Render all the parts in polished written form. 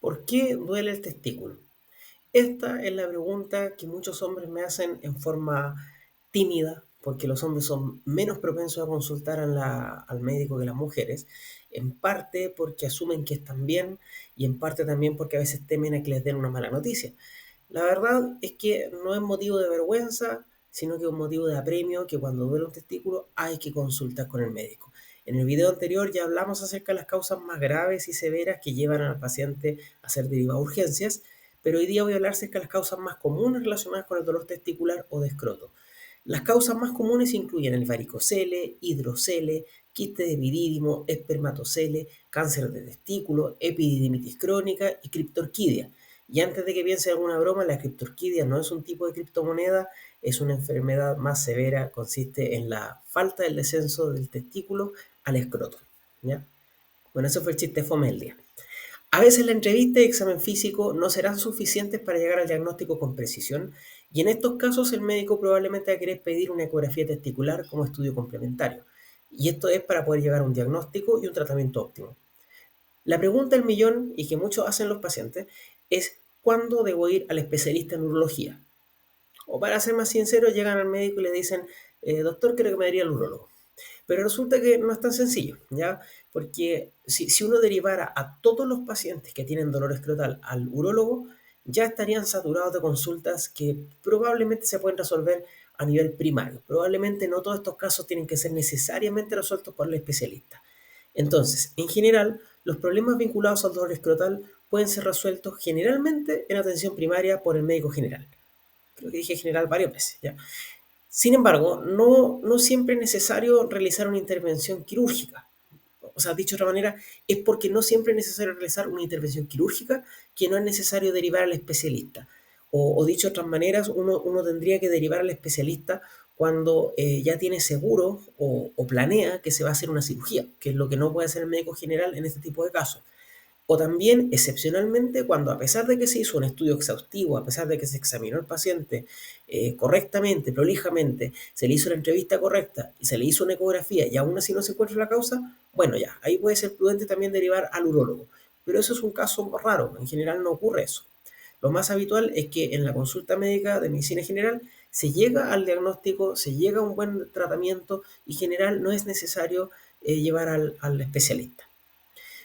¿Por qué duele el testículo? Esta es la pregunta que muchos hombres me hacen en forma tímida, porque los hombres son menos propensos a consultar al médico que las mujeres, en parte porque asumen que están bien y en parte también porque a veces temen a que les den una mala noticia. La verdad es que no es motivo de vergüenza, sino que es un motivo de apremio que cuando duele un testículo hay que consultar con el médico. En el video anterior ya hablamos acerca de las causas más graves y severas que llevan al paciente a ser derivado a urgencias, pero hoy día voy a hablar acerca de las causas más comunes relacionadas con el dolor testicular o de escroto. Las causas más comunes incluyen el varicocele, hidrocele, quiste de epidídimo, espermatocele, cáncer de testículo, epididimitis crónica y criptorquidia. Y antes de que piense alguna broma, la criptorquidia no es un tipo de criptomoneda, es una enfermedad más severa, consiste en la falta del descenso del testículo al escroto. ¿Ya? Bueno, eso fue el chiste fome del día. A veces la entrevista y examen físico no serán suficientes para llegar al diagnóstico con precisión y en estos casos el médico probablemente va a querer pedir una ecografía testicular como estudio complementario. Y esto es para poder llegar a un diagnóstico y un tratamiento óptimo. La pregunta del millón y que muchos hacen los pacientes es ¿cuándo debo ir al especialista en urología? O para ser más sincero, llegan al médico y le dicen, doctor, creo que me daría el urólogo. Pero resulta que no es tan sencillo, ¿ya? Porque si uno derivara a todos los pacientes que tienen dolor escrotal al urólogo, ya estarían saturados de consultas que probablemente se pueden resolver a nivel primario. Probablemente no todos estos casos tienen que ser necesariamente resueltos por el especialista. Entonces, en general, los problemas vinculados al dolor escrotal pueden ser resueltos generalmente en atención primaria por el médico general. Creo que dije general varias veces, ¿ya? Sin embargo, no siempre es necesario realizar una intervención quirúrgica. O sea, dicho de otra manera, es porque no siempre es necesario realizar una intervención quirúrgica que no es necesario derivar al especialista. O dicho de otras maneras, uno tendría que derivar al especialista cuando ya tiene seguro o planea que se va a hacer una cirugía, que es lo que no puede hacer el médico general en este tipo de casos. O también, excepcionalmente, cuando a pesar de que se hizo un estudio exhaustivo, a pesar de que se examinó al paciente correctamente, prolijamente, se le hizo la entrevista correcta y se le hizo una ecografía y aún así no se encuentra la causa, bueno, ya, ahí puede ser prudente también derivar al urólogo. Pero eso es un caso raro, en general no ocurre eso. Lo más habitual es que en la consulta médica de medicina general se llega al diagnóstico, se llega a un buen tratamiento y en general no es necesario llevar al especialista.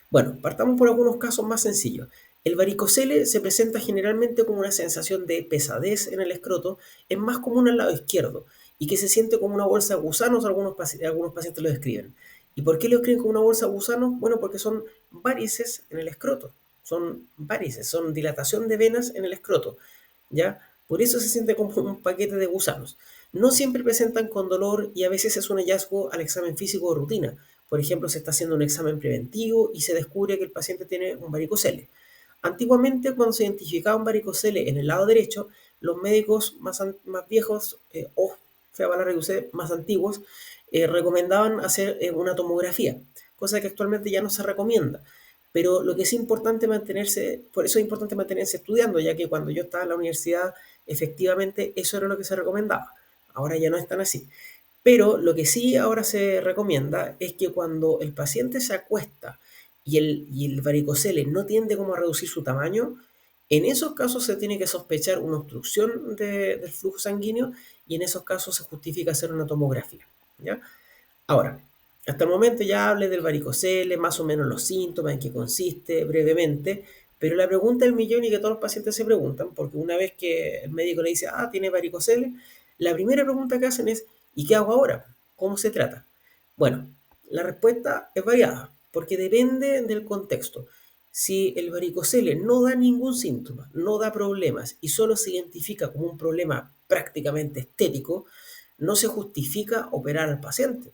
Bueno, partamos por algunos casos más sencillos. El varicocele se presenta generalmente como una sensación de pesadez en el escroto, es más común al lado izquierdo y que se siente como una bolsa de gusanos, algunos pacientes lo describen. ¿Y por qué lo describen como una bolsa de gusanos? Bueno, porque son varices en el escroto, son varices, son dilatación de venas en el escroto, ¿ya? Por eso se siente como un paquete de gusanos. No siempre presentan con dolor y a veces es un hallazgo al examen físico de rutina. Por ejemplo, se está haciendo un examen preventivo y se descubre que el paciente tiene un varicocele. Antiguamente, cuando se identificaba un varicocele en el lado derecho, los médicos más viejos, o fea palabra que usé, más antiguos, recomendaban hacer una tomografía, cosa que actualmente ya no se recomienda. Pero lo que es importante mantenerse, por eso es importante mantenerse estudiando, ya que cuando yo estaba en la universidad, efectivamente eso era lo que se recomendaba. Ahora ya no es tan así. Pero lo que sí ahora se recomienda es que cuando el paciente se acuesta y el varicocele no tiende como a reducir su tamaño, en esos casos se tiene que sospechar una obstrucción del flujo sanguíneo y en esos casos se justifica hacer una tomografía, ¿ya? Ahora, hasta el momento ya hablé del varicocele, más o menos los síntomas, en qué consiste, brevemente, pero la pregunta del millón y que todos los pacientes se preguntan, porque una vez que el médico le dice, tiene varicocele, la primera pregunta que hacen es, ¿y qué hago ahora? ¿Cómo se trata? Bueno, la respuesta es variada, porque depende del contexto. Si el varicocele no da ningún síntoma, no da problemas y solo se identifica como un problema prácticamente estético, no se justifica operar al paciente,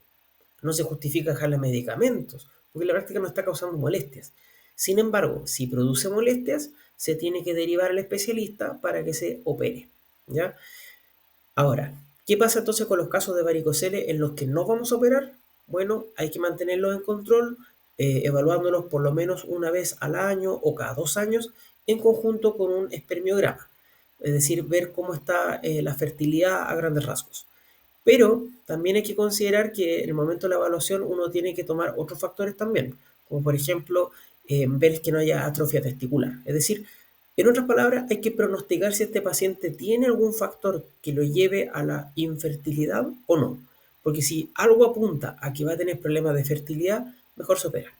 no se justifica dejarle medicamentos, porque la práctica no está causando molestias. Sin embargo, si produce molestias, se tiene que derivar al especialista para que se opere, ¿ya? Ahora, ¿qué pasa entonces con los casos de varicocele en los que no vamos a operar? Bueno, hay que mantenerlos en control, evaluándolos por lo menos una vez al año o cada 2 años en conjunto con un espermiograma, es decir, ver cómo está la fertilidad a grandes rasgos. Pero también hay que considerar que en el momento de la evaluación uno tiene que tomar otros factores también, como por ejemplo ver que no haya atrofia testicular. Es decir, en otras palabras, hay que pronosticar si este paciente tiene algún factor que lo lleve a la infertilidad o no. Porque si algo apunta a que va a tener problemas de fertilidad, mejor se opera.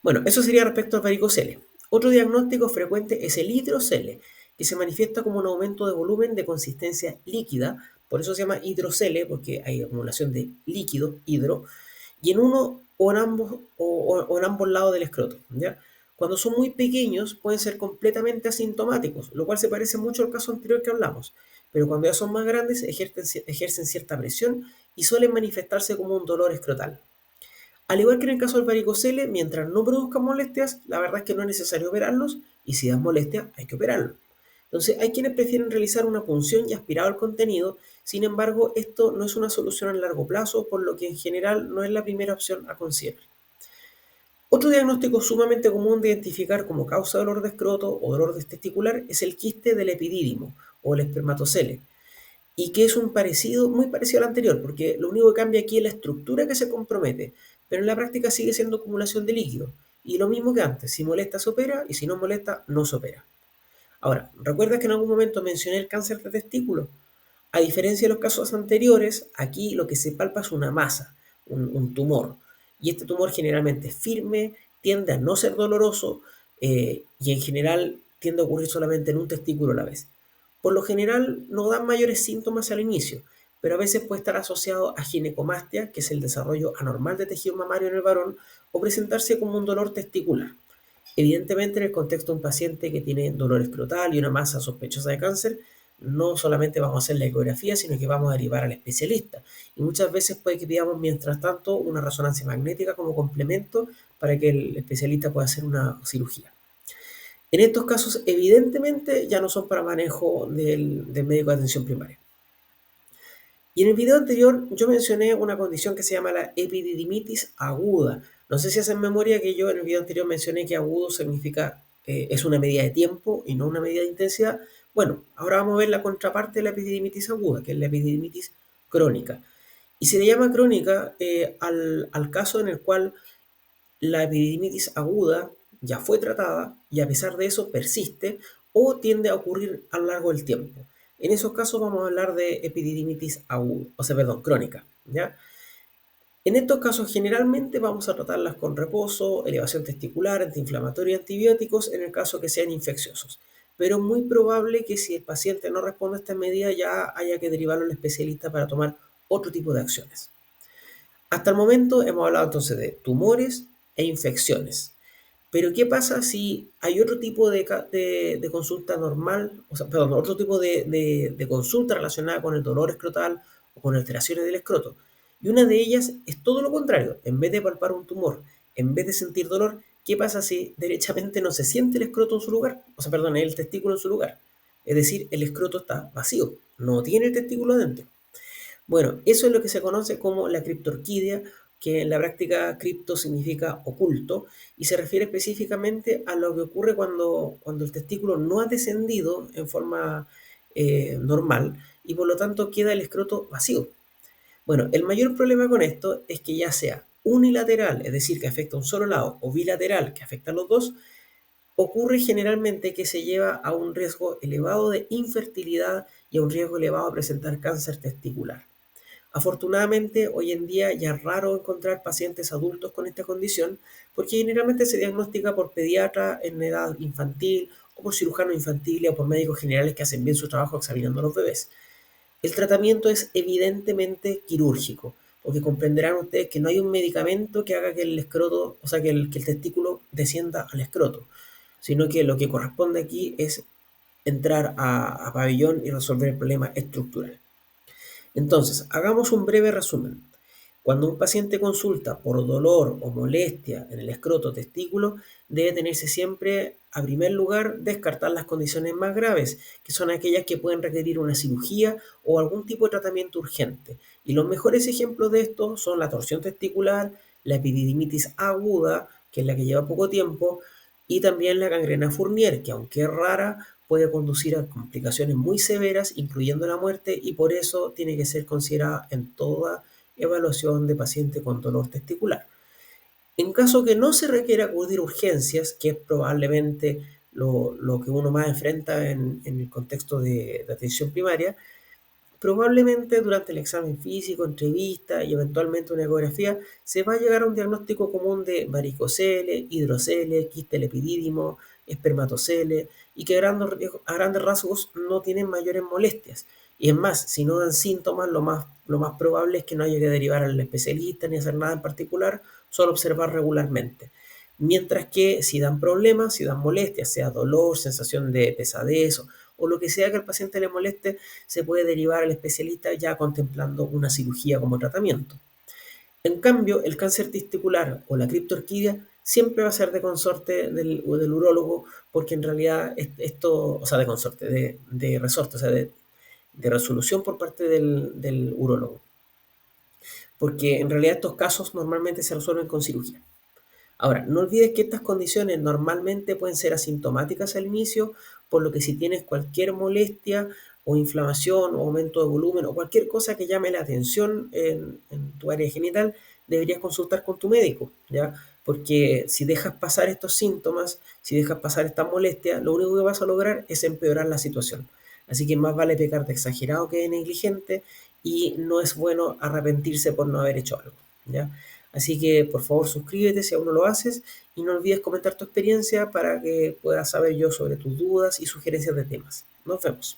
Bueno, eso sería respecto al varicocele. Otro diagnóstico frecuente es el hidrocele, que se manifiesta como un aumento de volumen de consistencia líquida, por eso se llama hidrocele, porque hay acumulación de líquido, hidro, y en uno o en ambos lados del escroto, ¿ya? Cuando son muy pequeños pueden ser completamente asintomáticos, lo cual se parece mucho al caso anterior que hablamos, pero cuando ya son más grandes ejercen cierta presión y suelen manifestarse como un dolor escrotal. Al igual que en el caso del varicocele, mientras no produzcan molestias, la verdad es que no es necesario operarlos y si dan molestias hay que operarlos. Entonces, hay quienes prefieren realizar una punción y aspirado al contenido, sin embargo, esto no es una solución a largo plazo, por lo que en general no es la primera opción a considerar. Otro diagnóstico sumamente común de identificar como causa de dolor de escroto o dolor de testicular es el quiste del epidídimo o el espermatocele, y que es un parecido, muy parecido al anterior, porque lo único que cambia aquí es la estructura que se compromete, pero en la práctica sigue siendo acumulación de líquido. Y lo mismo que antes, si molesta se opera y si no molesta no se opera. Ahora, ¿recuerdas que en algún momento mencioné el cáncer de testículo? A diferencia de los casos anteriores, aquí lo que se palpa es una masa, un tumor. Y este tumor generalmente es firme, tiende a no ser doloroso y en general tiende a ocurrir solamente en un testículo a la vez. Por lo general no dan mayores síntomas al inicio, pero a veces puede estar asociado a ginecomastia, que es el desarrollo anormal de tejido mamario en el varón, o presentarse como un dolor testicular. Evidentemente, en el contexto de un paciente que tiene dolor escrotal y una masa sospechosa de cáncer, no solamente vamos a hacer la ecografía, sino que vamos a derivar al especialista. Y muchas veces puede que pidamos, mientras tanto, una resonancia magnética como complemento para que el especialista pueda hacer una cirugía. En estos casos, evidentemente, ya no son para manejo del médico de atención primaria. Y en el video anterior yo mencioné una condición que se llama la epididimitis aguda. No sé si hacen memoria que yo en el video anterior mencioné que agudo significa es una medida de tiempo y no una medida de intensidad. Bueno, ahora vamos a ver la contraparte de la epididimitis aguda, que es la epididimitis crónica. Y se le llama crónica al caso en el cual la epididimitis aguda ya fue tratada y a pesar de eso persiste o tiende a ocurrir a lo largo del tiempo. En esos casos vamos a hablar de epididimitis aguda, o sea, perdón, crónica, ¿ya? En estos casos generalmente vamos a tratarlas con reposo, elevación testicular, antiinflamatorio y antibióticos en el caso que sean infecciosos. Pero es muy probable que si el paciente no responde a esta medida ya haya que derivarlo al especialista para tomar otro tipo de acciones. Hasta el momento hemos hablado entonces de tumores e infecciones. Pero ¿qué pasa si hay otro tipo de consulta normal, o sea, perdón, otro tipo de consulta relacionada con el dolor escrotal o con alteraciones del escroto? Y una de ellas es todo lo contrario. En vez de palpar un tumor, en vez de sentir dolor, ¿qué pasa si derechamente no se siente el escroto en su lugar? O sea, perdón, el testículo en su lugar. Es decir, el escroto está vacío, no tiene el testículo adentro. Bueno, eso es lo que se conoce como la criptorquidia, que en la práctica cripto significa oculto y se refiere específicamente a lo que ocurre cuando el testículo no ha descendido en forma normal y por lo tanto queda el escroto vacío. Bueno, el mayor problema con esto es que ya sea unilateral, es decir, que afecta a un solo lado, o bilateral, que afecta a los dos, ocurre generalmente que se lleva a un riesgo elevado de infertilidad y a un riesgo elevado a presentar cáncer testicular. Afortunadamente, hoy en día ya es raro encontrar pacientes adultos con esta condición porque generalmente se diagnostica por pediatra en edad infantil o por cirujanos infantiles o por médicos generales que hacen bien su trabajo examinando a los bebés. El tratamiento es evidentemente quirúrgico, porque comprenderán ustedes que no hay un medicamento que haga que el escroto, o sea, que el testículo descienda al escroto, sino que lo que corresponde aquí es entrar a pabellón y resolver el problema estructural. Entonces, hagamos un breve resumen. Cuando un paciente consulta por dolor o molestia en el escroto o testículo, debe tenerse siempre, a primer lugar, descartar las condiciones más graves, que son aquellas que pueden requerir una cirugía o algún tipo de tratamiento urgente. Y los mejores ejemplos de esto son la torsión testicular, la epididimitis aguda, que es la que lleva poco tiempo, y también la gangrena Fournier, que aunque es rara, puede conducir a complicaciones muy severas, incluyendo la muerte, y por eso tiene que ser considerada en toda evaluación de paciente con dolor testicular. En caso que no se requiera acudir a urgencias, que es probablemente lo que uno más enfrenta en el contexto de atención primaria, probablemente durante el examen físico, entrevista y eventualmente una ecografía, se va a llegar a un diagnóstico común de varicocele, hidrocele, quiste epidídimo, espermatocele, y que a grandes rasgos no tienen mayores molestias. Y es más, si no dan síntomas, lo más probable es que no haya que derivar al especialista ni hacer nada en particular, solo observar regularmente. Mientras que si dan problemas, si dan molestias, sea dolor, sensación de pesadez o lo que sea que al paciente le moleste, se puede derivar al especialista ya contemplando una cirugía como tratamiento. En cambio, el cáncer testicular o la criptorquidia siempre va a ser de consorte del urólogo, porque en realidad esto, o sea, de consorte, de resorte, o sea, de resolución por parte del urólogo, porque en realidad estos casos normalmente se resuelven con cirugía. Ahora, no olvides que estas condiciones normalmente pueden ser asintomáticas al inicio, por lo que si tienes cualquier molestia o inflamación o aumento de volumen o cualquier cosa que llame la atención en tu área genital, deberías consultar con tu médico, ¿ya? Porque si dejas pasar estos síntomas, si dejas pasar esta molestia, lo único que vas a lograr es empeorar la situación. Así que más vale pecar de exagerado que de negligente y no es bueno arrepentirse por no haber hecho algo, ¿ya? Así que por favor suscríbete si aún no lo haces y no olvides comentar tu experiencia para que pueda saber yo sobre tus dudas y sugerencias de temas. Nos vemos.